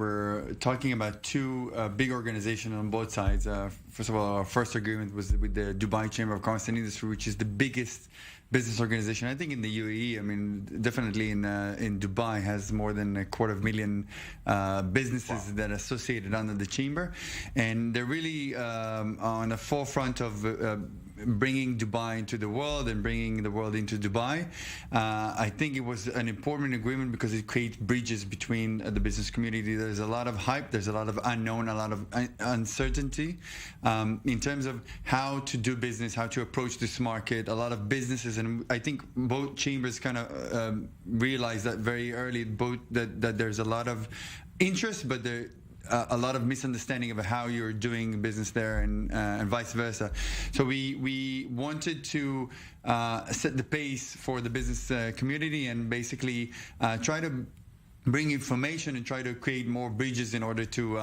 we're talking about two big organizations on both sides. First of all, our first agreement was with the Dubai Chamber of Commerce and Industry, which is the biggest business organization, I think, in the UAE. I mean, definitely in Dubai has more than 250,000 businesses that are associated under the chamber, and they're really on the forefront of bringing Dubai into the world and bringing the world into Dubai. I think it was an important agreement because it creates bridges between the business community. There's a lot of hype, there's a lot of unknown, a lot of uncertainty in terms of how to do business, how to approach this market. A lot of businesses, and I think both chambers kind of realized that very early, that there's a lot of interest, but there a lot of misunderstanding of how you're doing business there, and vice versa. So we wanted to set the pace for the business community and basically try to bring information and try to create more bridges in order to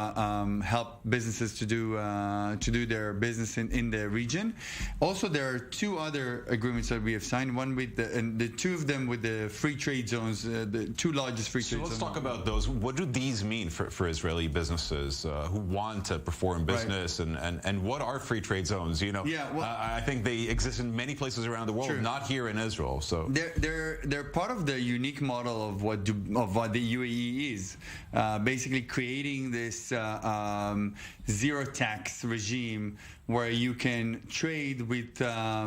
help businesses to do their business in their region. Also, there are two other agreements that we have signed. One with the two of them with the free trade zones, the two largest free trade zones. So let's talk about those. What do these mean for Israeli businesses who want to perform business, right, and what are free trade zones? You know, yeah, well, I think they exist in many places around the world, true, not here in Israel. So they're part of the unique model of what the UAE is, basically creating this zero tax regime where you can trade with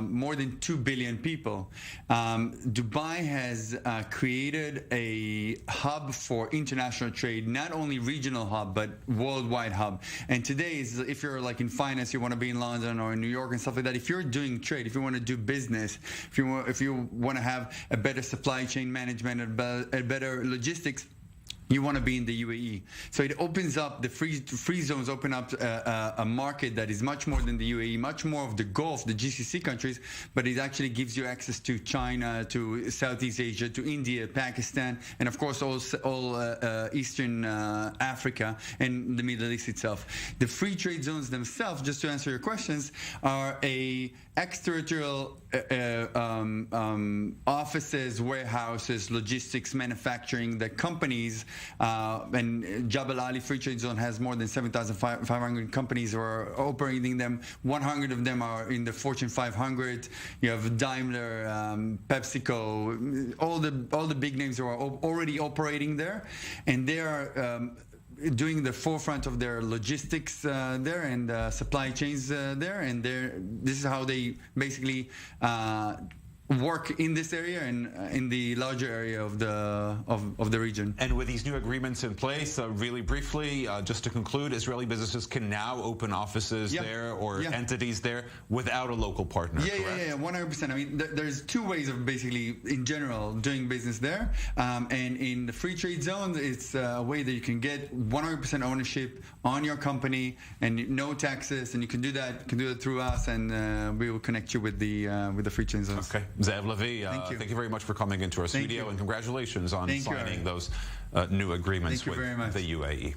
more than 2 billion people. Dubai has created a hub for international trade, not only regional hub, but worldwide hub. And today, if you're like in finance, you want to be in London or in New York and stuff like that, if you're doing trade, if you want to do business, if you want to have a better supply chain management, a better logistics, you want to be in the UAE. So it opens up, the free zones open up a market that is much more than the UAE, much more of the Gulf, the GCC countries, but it actually gives you access to China, to Southeast Asia, to India, Pakistan, and of course all Eastern Africa and the Middle East itself. The free trade zones themselves, just to answer your questions, are a extraterritorial offices, warehouses, logistics, manufacturing, the companies, and Jebel Ali Free Trade Zone has more than 7,500 companies who are operating them. 100 of them are in the Fortune 500. You have Daimler, PepsiCo, all the big names who are already operating there, and they are doing the forefront of their logistics there and supply chains there, and this is how they basically work in this area and in the larger area of the region. And with these new agreements in place, really briefly, just to conclude, Israeli businesses can now open offices there or entities there without a local partner, correct? Yeah, 100%. I mean, there's two ways of basically, in general, doing business there. And in the free trade zone, it's a way that you can get 100% ownership on your company and no taxes, and you can do that through us, and we will connect you with the free trade zones. Okay. Zeev Lavie, thank you very much for coming into our studio, and congratulations on signing those new agreements with the UAE.